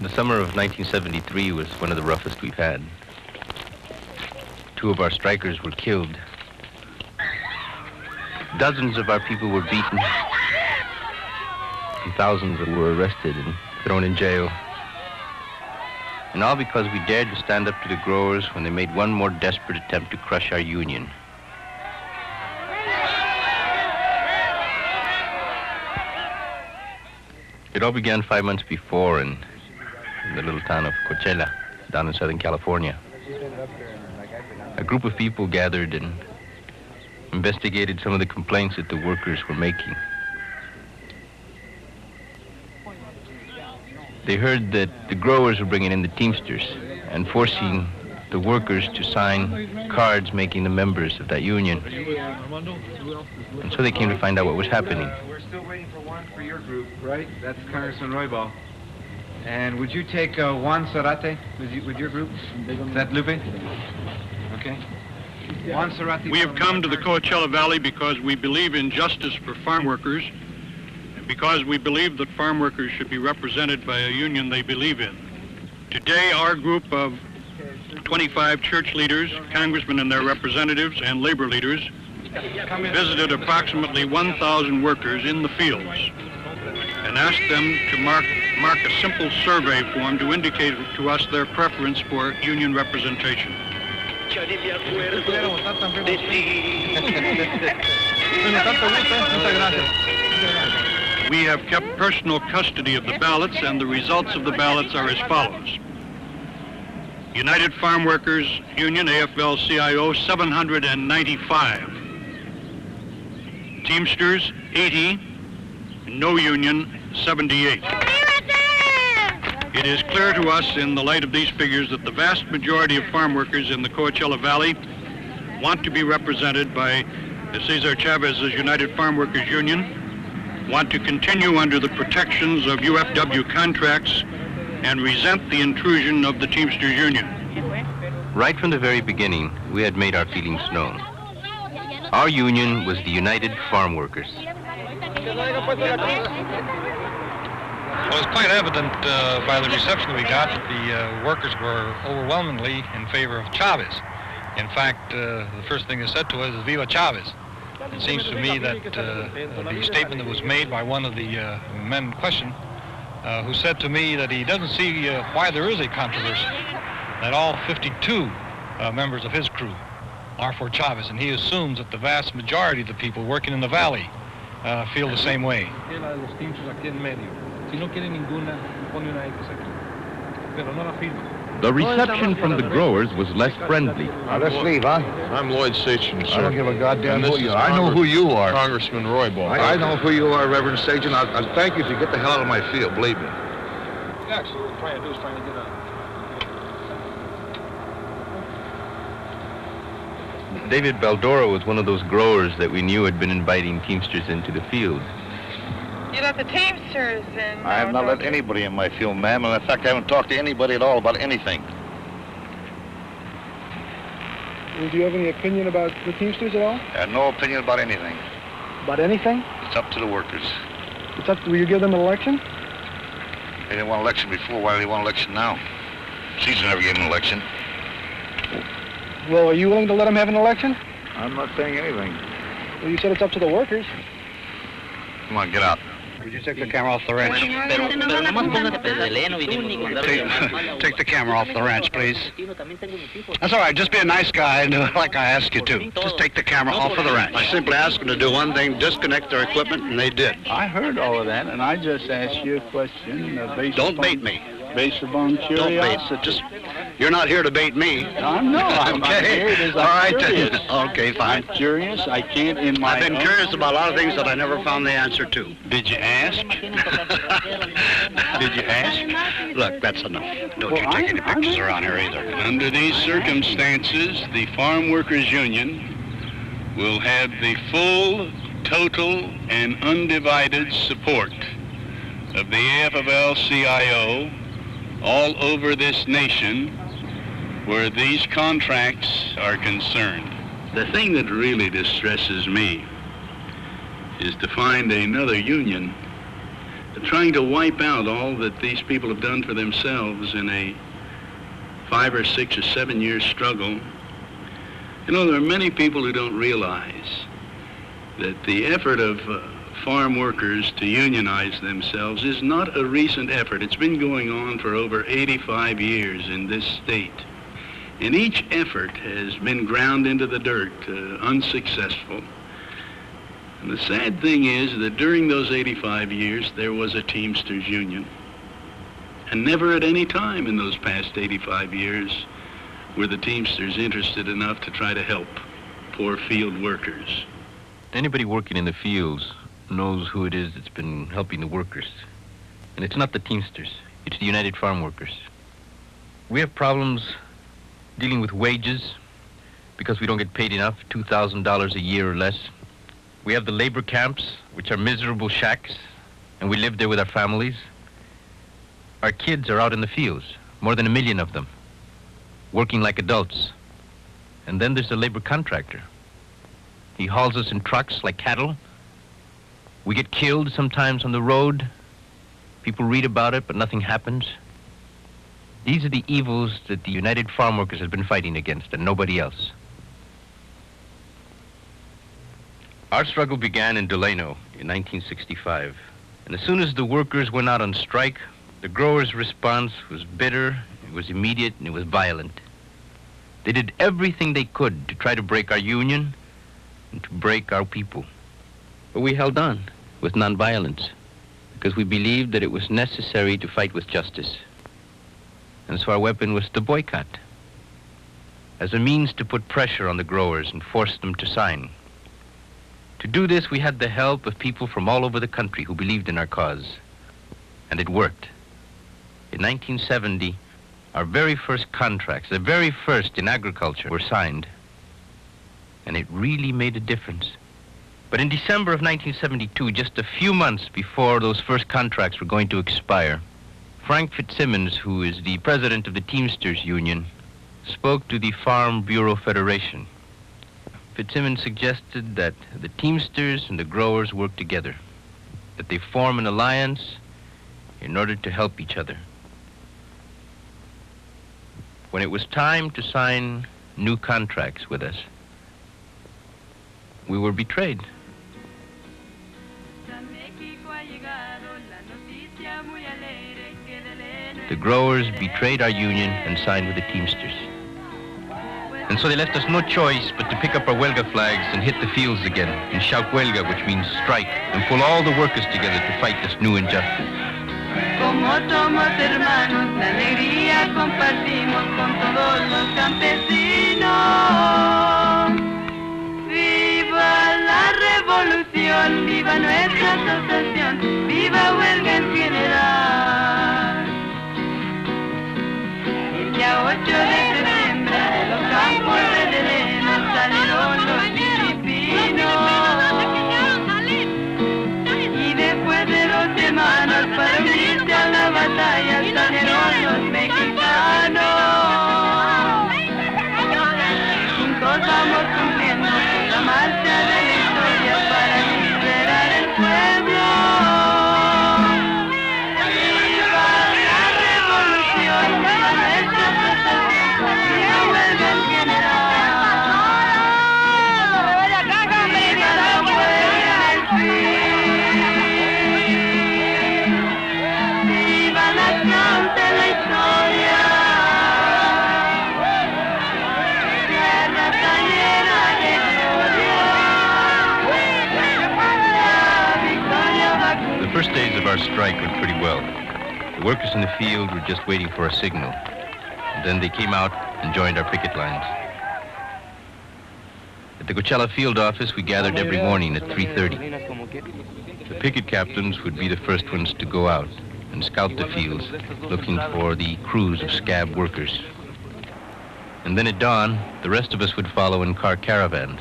The summer of 1973 was one of the roughest we've had. 2 of our strikers were killed. Dozens of our people were beaten. And thousands were arrested and thrown in jail. And all because we dared to stand up to the growers when they made one more desperate attempt to crush our union. It all began 5 months before in the little town of Coachella, down in Southern California. A group of people gathered and investigated some of the complaints that the workers were making. They heard that the growers were bringing in the Teamsters and forcing the workers to sign cards making them members of that union. And so they came to find out what was happening. We're still waiting for one for your group, right? That's Congressman Roybal. And would you take Juan Zarate with your group? Is that Lupe? Okay. Juan Zarate. We have come to the Coachella Valley because we believe in justice for farm workers, and because we believe that farm workers should be represented by a union they believe in. Today, our group of 25 church leaders, congressmen and their representatives, and labor leaders visited approximately 1,000 workers in the fields and asked them to mark a simple survey form to indicate to us their preference for union representation. We have kept personal custody of the ballots, and the results of the ballots are as follows. United Farm Workers Union, AFL-CIO, 795. Teamsters, 80. No union, 78. It is clear to us in the light of these figures that the vast majority of farm workers in the Coachella Valley want to be represented by Cesar Chavez's United Farm Workers Union, want to continue under the protections of UFW contracts, and resent the intrusion of the Teamsters Union. Right from the very beginning, we had made our feelings known. Our union was the United Farm Workers. Well, it's quite evident by the reception we got that the workers were overwhelmingly in favor of Chavez. In fact, the first thing they said to us is "Viva Chavez." It seems to me that the statement that was made by one of the men in question, who said to me that he doesn't see why there is a controversy, that all 52 members of his crew are for Chavez, and he assumes that the vast majority of the people working in the valley feel the same way. The reception from the growers was less friendly. Now, let's leave, huh? I'm Lloyd Sachin, sir. I don't give a goddamn who you are. I know who you are. Congressman Roybal. I know who you are, Reverend Sachin. I'll thank you if you get the hell out of my field, believe me. Actually, what we're trying to do is trying to get David Baldoro was one of those growers that we knew had been inviting Teamsters into the field. You let the Teamsters in? I have not let anybody in my field, ma'am, and in fact, I haven't talked to anybody at all about anything. Do you have any opinion about the Teamsters at all? I have no opinion about anything. About anything? It's up to the workers. It's up to, will you give them an election? They didn't want an election before. Why do they want an election now? Caesar never gave them an election. Well, are you willing to let them have an election? I'm not saying anything. Well, you said it's up to the workers. Come on, get out. Would you take the camera off the ranch? Take the camera off the ranch, please. That's all right. Just be a nice guy and do it like I asked you to. Just take the camera off of the ranch. I simply asked them to do one thing, disconnect their equipment, and they did. I heard all of that, and I just asked you a question based Don't bait me. Based upon curiosity. Don't bait. Just, you're not here to bait me. I'm okay. here. All right. Curious. Okay, fine. I'm curious. I can't in my I've been curious about a lot of things that I never found the answer to. Did you ask? Did you ask? Look, that's enough. Don't you take any pictures around here either. Under these circumstances, the Farm Workers Union will have the full, total, and undivided support of the AFL-CIO all over this nation where these contracts are concerned. The thing that really distresses me is to find another union trying to wipe out all that these people have done for themselves in a 5 or 6 or 7 year struggle. You know, there are many people who don't realize that the effort of farm workers to unionize themselves is not a recent effort. It's been going on for over 85 years in this state. And each effort has been ground into the dirt, unsuccessful. And the sad thing is that during those 85 years, there was a Teamsters Union. And never at any time in those past 85 years were the Teamsters interested enough to try to help poor field workers. Anybody working in the fields knows who it is that's been helping the workers. And it's not the Teamsters, it's the United Farm Workers. We have problems dealing with wages because we don't get paid enough, $2,000 a year or less. We have the labor camps, which are miserable shacks, and we live there with our families. Our kids are out in the fields, more than 1 million of them, working like adults. And then there's the labor contractor. He hauls us in trucks like cattle. We get killed sometimes on the road. People read about it, but nothing happens. These are the evils that the United Farm Workers have been fighting against, and nobody else. Our struggle began in Delano in 1965. And as soon as the workers went out on strike, the growers' response was bitter, it was immediate, and it was violent. They did everything they could to try to break our union and to break our people. But we held on with nonviolence because we believed that it was necessary to fight with justice. And so our weapon was the boycott, as a means to put pressure on the growers and force them to sign. To do this, we had the help of people from all over the country who believed in our cause, and it worked. In 1970, our very first contracts, the very first in agriculture, were signed, and it really made a difference. But in December of 1972, just a few months before those first contracts were going to expire, Frank Fitzsimmons, who is the president of the Teamsters Union, spoke to the Farm Bureau Federation. Fitzsimmons suggested that the Teamsters and the growers work together, that they form an alliance in order to help each other. When it was time to sign new contracts with us, we were betrayed. The growers betrayed our union and signed with the Teamsters. And so they left us no choice but to pick up our Huelga flags and hit the fields again and shout Huelga, which means strike, and pull all the workers together to fight this new injustice. Como somos hermanos, la alegría compartimos con todos los campesinos. ¡Viva la revolución! ¡Viva nuestra asociación! ¡Viva Huelga en general! El día 8 de septiembre de los campos de Delano salieron los filipinos. Y después de 2 semanas para unirse a la batalla salieron los mexicanos. Juntos vamos cumpliendo la marcha de la historia para liberar el pueblo. ¡Viva la revolución! ¡Viva nuestra asociación! ¡Viva Huelga en general! ¡Viva la Huelga al fin! ¡Viva la acción de la historia! ¡Tierra tan llena de gloria! ¡La victoria va a The first days of our strike went pretty well. The workers in the field were just waiting for a signal. And then they came out and joined our picket lines. At the Coachella field office, we gathered every morning at 3:30. The picket captains would be the first ones to go out and scout the fields, looking for the crews of scab workers. And then at dawn, the rest of us would follow in car caravans,